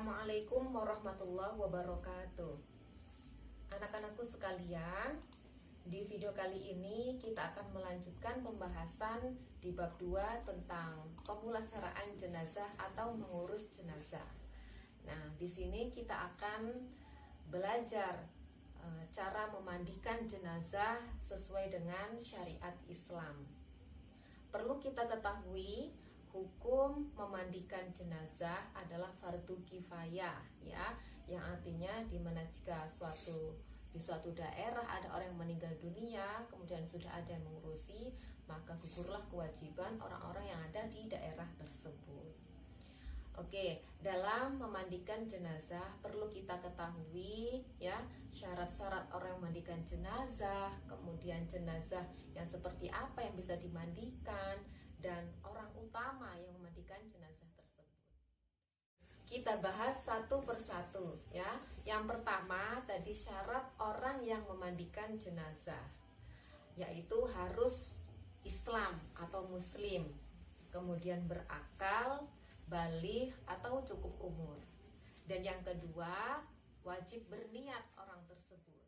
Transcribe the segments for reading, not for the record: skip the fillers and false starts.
Assalamualaikum warahmatullahi wabarakatuh. Anak-anakku sekalian, di video kali ini kita akan melanjutkan pembahasan di bab 2 tentang pemulasaraan jenazah atau mengurus jenazah. Nah, di sini kita akan belajar cara memandikan jenazah sesuai dengan syariat Islam. Perlu kita ketahui, hukum memandikan jenazah adalah fardu kifayah, ya, yang artinya dimana jika di suatu daerah ada orang yang meninggal dunia, kemudian sudah ada yang mengurusi, maka gugurlah kewajiban orang-orang yang ada di daerah tersebut. Oke, dalam memandikan jenazah perlu kita ketahui, ya, syarat-syarat orang memandikan jenazah, kemudian jenazah yang seperti apa yang bisa dimandikan, dan orang utama yang memandikan jenazah tersebut. Kita bahas satu persatu, ya. Yang pertama tadi syarat orang yang memandikan jenazah, yaitu harus Islam atau Muslim, kemudian berakal, baligh atau cukup umur. Dan yang kedua, wajib berniat orang tersebut.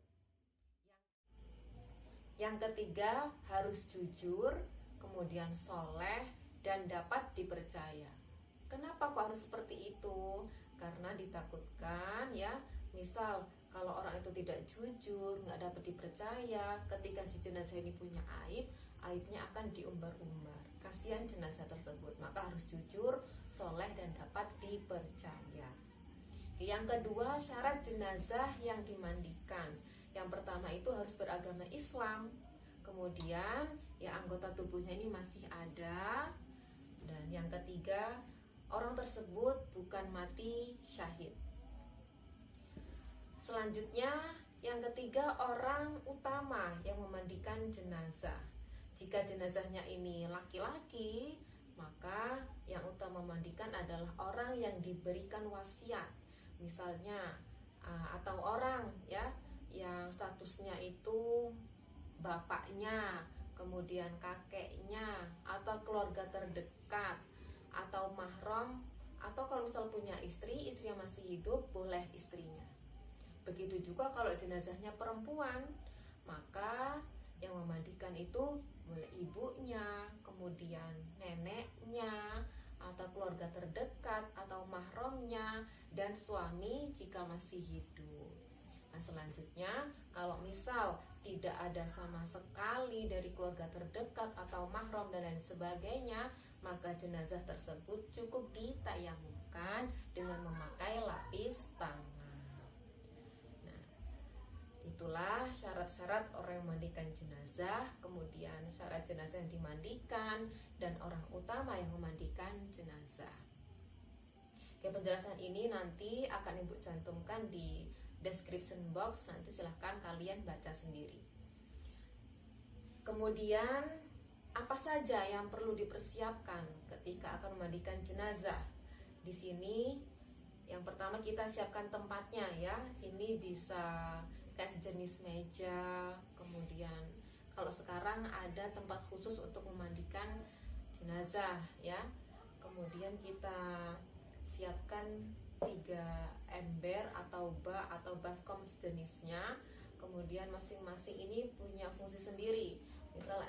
Yang ketiga, harus jujur, kemudian soleh dan dapat dipercaya. Kenapa kok harus seperti itu? Karena ditakutkan, ya, misal kalau orang itu tidak jujur, nggak dapat dipercaya, ketika si jenazah ini punya aib, aibnya akan diumbar-umbar. Kasihan jenazah tersebut, maka harus jujur, soleh dan dapat dipercaya. Yang kedua, syarat jenazah yang dimandikan. Yang pertama itu harus beragama Islam. Kemudian ya anggota tubuhnya ini masih ada. Dan yang ketiga, orang tersebut bukan mati syahid. Selanjutnya, yang ketiga, orang utama yang memandikan jenazah. Jika jenazahnya ini laki-laki, maka yang utama memandikan adalah orang yang diberikan wasiat. Misalnya atau orang, ya, yang statusnya itu bapaknya, kemudian kakeknya, atau keluarga terdekat, atau mahram, atau kalau misal punya istri yang masih hidup, boleh istrinya. Begitu juga kalau jenazahnya perempuan, maka yang memandikan itu boleh ibunya, kemudian neneknya, atau keluarga terdekat, atau mahramnya, dan suami jika masih hidup. Nah, selanjutnya, kalau misal tidak ada sama sekali dari keluarga terdekat atau mahram dan lain sebagainya, maka jenazah tersebut cukup ditayamumkan dengan memakai lapis tangan. Nah, itulah syarat-syarat orang yang memandikan jenazah, kemudian syarat jenazah yang dimandikan, dan orang utama yang memandikan jenazah. Oke, penjelasan ini nanti akan Ibu cantumkan di description box, nanti silahkan kalian baca sendiri. Kemudian apa saja yang perlu dipersiapkan ketika akan memandikan jenazah? Di sini yang pertama kita siapkan tempatnya, ya. Ini bisa kayak sejenis meja, kemudian kalau sekarang ada tempat khusus untuk memandikan jenazah, ya. Kemudian kita siapkan 3 ember atau bak atau baskom sejenisnya. Kemudian masing-masing ini punya fungsi sendiri. Misal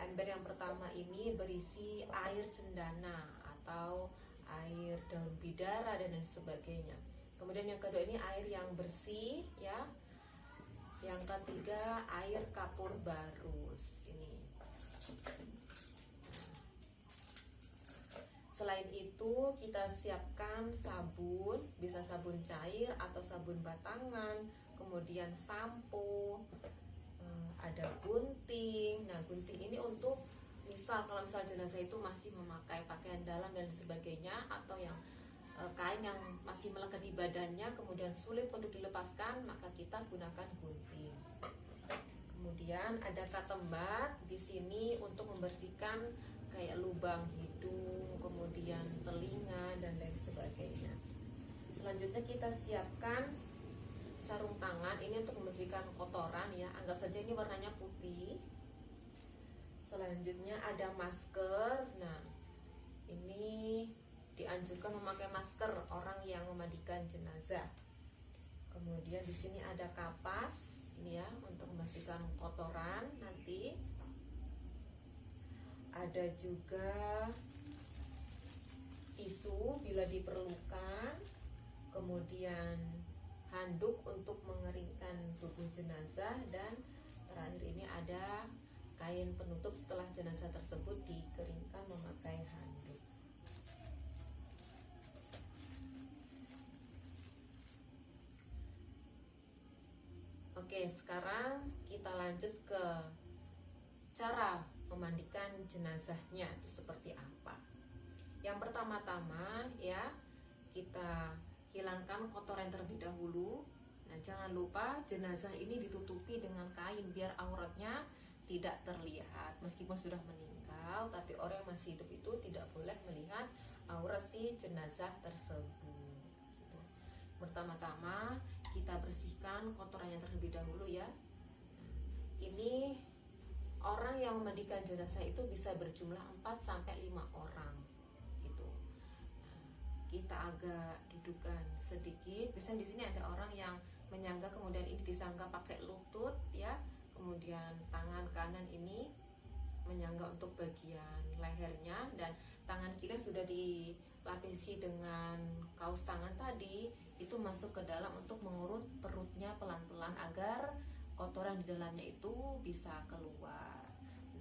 ember yang pertama ini berisi air cendana atau air daun bidara dan lain sebagainya. Kemudian yang kedua ini air yang bersih, ya. Yang ketiga air kapur barus ini. Selain itu kita siapkan sabun, bisa sabun cair atau sabun batangan, kemudian sampo, ada gunting. Nah, gunting ini untuk misal kalau misal jenazah itu masih memakai pakaian dalam dan sebagainya, atau yang kain yang masih melekat di badannya kemudian sulit untuk dilepaskan, maka kita gunakan gunting. Kemudian ada katembat di sini untuk membersihkan kayak lubang hidung, kemudian telinga dan lain sebagainya. Selanjutnya kita siapkan sarung tangan, ini untuk membersihkan kotoran, ya. Anggap saja ini warnanya putih. Selanjutnya ada masker. Nah, ini dianjurkan memakai masker orang yang memandikan jenazah. Kemudian di sini ada kapas ini ya untuk membersihkan kotoran nanti. Ada juga tisu bila diperlukan. Kemudian handuk untuk mengeringkan tubuh jenazah, dan terakhir ini ada kain penutup setelah jenazah tersebut dikeringkan memakai handuk. Oke, sekarang kita lanjut ke cara memandikan jenazahnya itu seperti apa. Yang pertama-tama ya, kita hilangkan kotoran terlebih dahulu. Nah, jangan lupa jenazah ini ditutupi dengan kain biar auratnya tidak terlihat. Meskipun sudah meninggal, tapi orang yang masih hidup itu tidak boleh melihat aurat si jenazah tersebut. Gitu. Pertama-tama kita bersihkan kotorannya terlebih dahulu ya. Ini orang yang memandikan jenazah itu bisa berjumlah 4-5 orang gitu. Nah, kita agak dudukan sedikit. Biasanya di sini ada orang yang menyangga, kemudian ini disangga pakai lutut ya. Kemudian tangan kanan ini menyangga untuk bagian lehernya, dan tangan kiri sudah dilapisi dengan kaos tangan tadi, itu masuk ke dalam untuk mengurut perutnya pelan-pelan agar kotoran di dalamnya itu bisa keluar.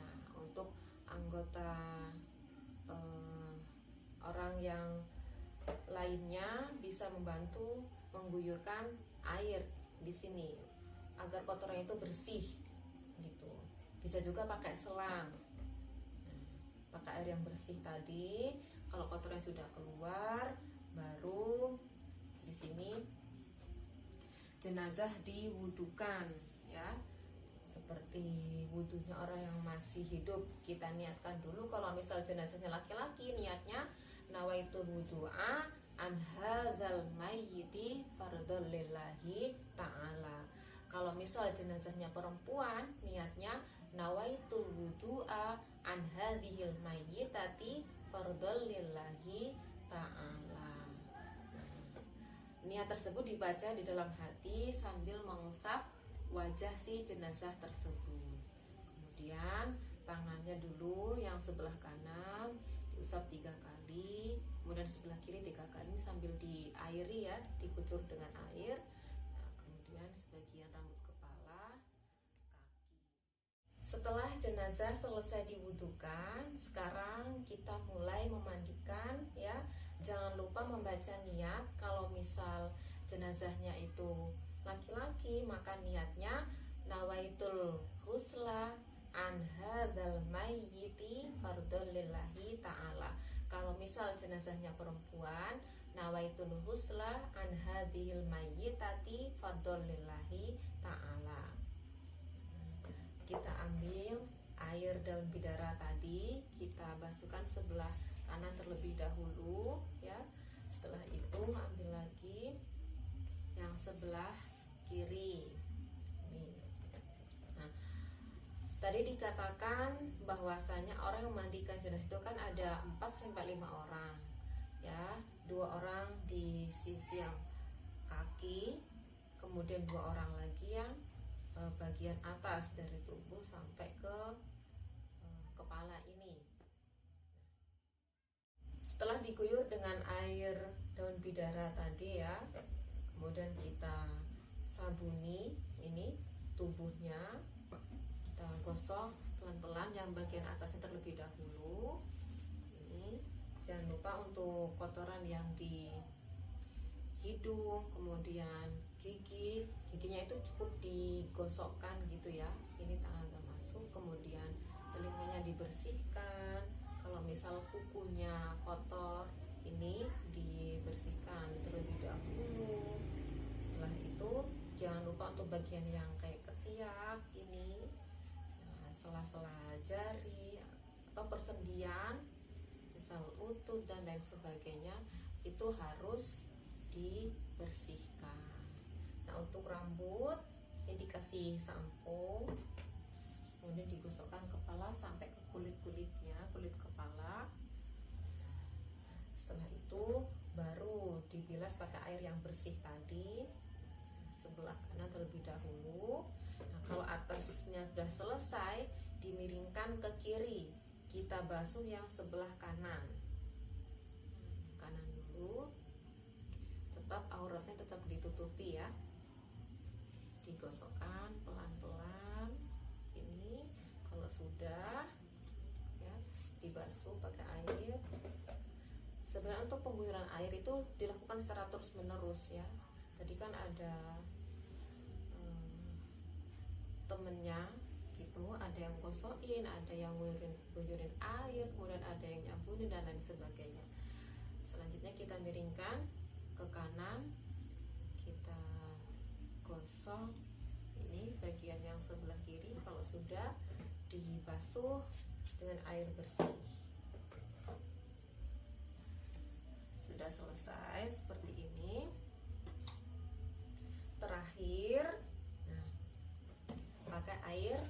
Nah, untuk anggota orang yang lainnya bisa membantu mengguyurkan air di sini agar kotoran itu bersih gitu. Bisa juga pakai selang. Nah, pakai air yang bersih tadi. Kalau kotoran sudah keluar, baru di sini jenazah diwudukan ya. Seperti wudunya orang yang masih hidup, kita niatkan dulu. Kalau misal jenazahnya laki-laki, niatnya nawaitul wudu'a an hadzal mayyiti fardhon lillahi ta'ala. Kalau misal jenazahnya perempuan, niatnya nawaitul wudu'a an hadzihil mayyitati fardhon lillahi ta'ala. Niat tersebut dibaca di dalam hati sambil mengusap wajah si jenazah tersebut. Kemudian tangannya dulu yang sebelah kanan diusap 3 kali, kemudian sebelah kiri 3 kali sambil diairi ya, dikucur dengan air. Nah, kemudian sebagian rambut kepala, kaki. Setelah jenazah selesai diwudukan, sekarang kita mulai memandikan ya. Jangan lupa membaca niat. Kalau misal jenazahnya itu laki-laki, maka niatnya nawaitul husla an hadzal mayyiti fardhon lillahi ta'ala. Kalau misal jenazahnya perempuan, nawaitul husla an hadzihil mayyitati fardhon lillahi ta'ala. Kita ambil air daun bidara tadi, kita basuhkan sebelah kanan terlebih dahulu ya. Setelah itu ambil lagi yang sebelah kiri. Nah, tadi dikatakan bahwasanya orang yang memandikan jenazah itu kan ada 4-5 orang ya. 2 orang di sisi yang kaki, kemudian 2 orang lagi yang bagian atas dari tubuh sampai ke kepala ini. Setelah diguyur dengan air daun bidara tadi ya, kemudian kita sabuni ini tubuhnya, kita gosok pelan-pelan yang bagian atasnya terlebih dahulu. Ini jangan lupa untuk kotoran yang di hidung, kemudian giginya itu cukup digosokkan gitu ya. Ini tangan agak masuk, kemudian telinganya dibersihkan. Kalau misal kukunya kotor, ini dibersihkan terlebih dahulu. Setelah itu jangan lupa untuk bagian yang kayak ketiak ini, nah, sela-sela jari atau persendian, misal lutut dan lain sebagainya, itu harus dibersihkan. Nah, untuk rambut ini dikasih sampo, kemudian digosokkan kepala sampai ke kulit-kulitnya, kulit kepala. Setelah itu baru dibilas pakai air yang bersih tadi. Sebelah kanan terlebih dahulu. Nah, kalau atasnya sudah selesai, dimiringkan ke kiri. Kita basuh yang sebelah kanan. Kanan dulu. Tetap auratnya tetap ditutupi ya. Digosokkan pelan-pelan. Ini kalau sudah ya, dibasuh pakai air. Sebenarnya untuk penggusuran air itu dilakukan secara terus-menerus ya. Tadi kan ada temennya gitu, ada yang gosokin, ada yang guyurin air, kemudian ada yang nyampurin dan lain sebagainya. Selanjutnya kita miringkan ke kanan, kita gosok ini bagian yang sebelah kiri. Kalau sudah dibasuh dengan air bersih. Sudah selesai seperti ini. Terakhir, nah, pakai air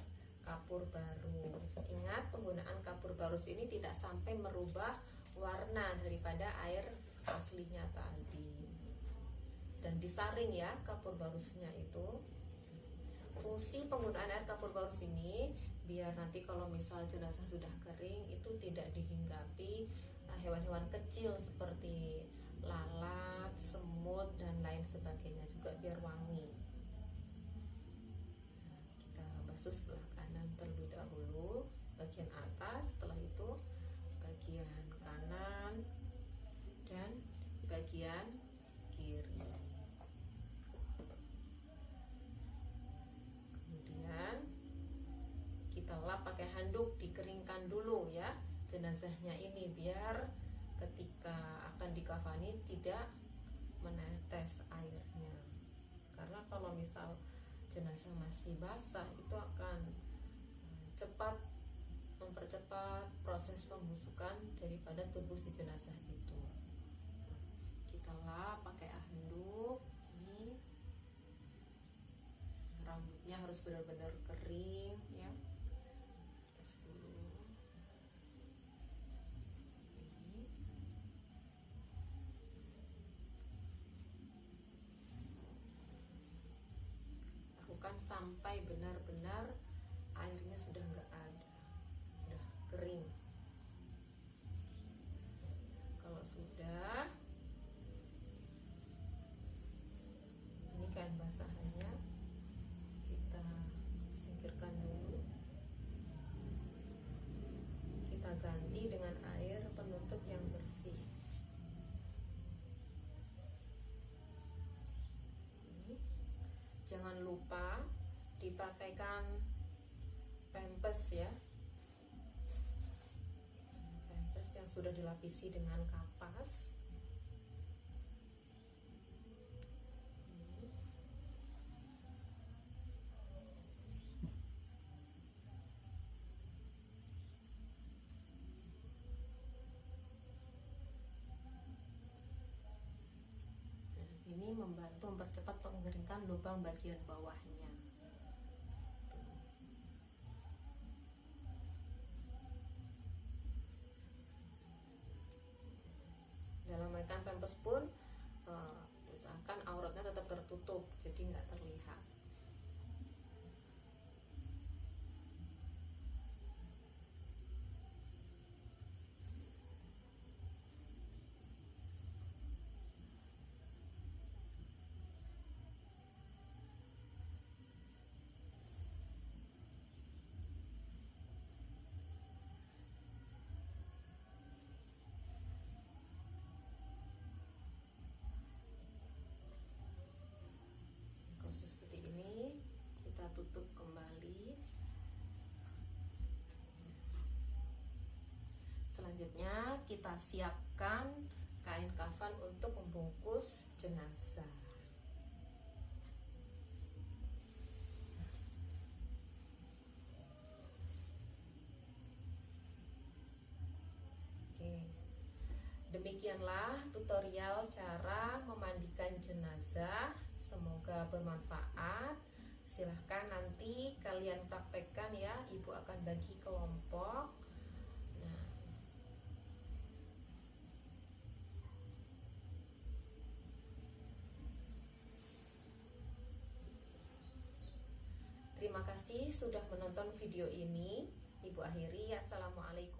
kapur barus. Ingat, penggunaan kapur barus ini tidak sampai merubah warna daripada air aslinya tadi. Dan disaring ya kapur barusnya itu. Fungsi penggunaan air kapur barus ini biar nanti kalau misal jenazah sudah kering itu tidak dihinggapi hewan-hewan kecil seperti lalat, semut dan lain sebagainya, juga biar wangi. Nah, kita basuh sebelah kanan terlebih dahulu, bagian atas, setelah itu bagian kanan dan bagian kiri. Kemudian kita lap pakai handuk, dikeringkan dulu ya jenazahnya ini biar ketika akan dikafani tidak menetes airnya. Karena kalau misal jenazah masih basah itu akan cepat mempercepat proses pembusukan daripada tubuh si jenazah itu. Kita lap pakai handuk. Ini rambutnya harus benar-benar kering ya. Tes dulu. Lakukan sampai benar-benar airnya sudah nggak ada, sudah kering. Kalau sudah, ini kain basahannya kita singkirkan dulu. Kita ganti dengan air penutup yang bersih. Jangan lupa dipakaikan pampers ya, pampers yang sudah dilapisi dengan kapas. Ini membantu mempercepat mengeringkan lubang bagian bawahnya. Dalam menggunakan pampers pun usahakan auratnya tetap tertutup, jadi nggak terlihat. Tutup kembali. Selanjutnya kita siapkan kain kafan untuk membungkus jenazah. Oke. Demikianlah tutorial cara memandikan jenazah. Semoga bermanfaat. Silahkan nanti kalian praktekkan ya, ibu akan bagi kelompok. Nah, kasih sudah menonton video ini. Ibu akhiri, assalamualaikum.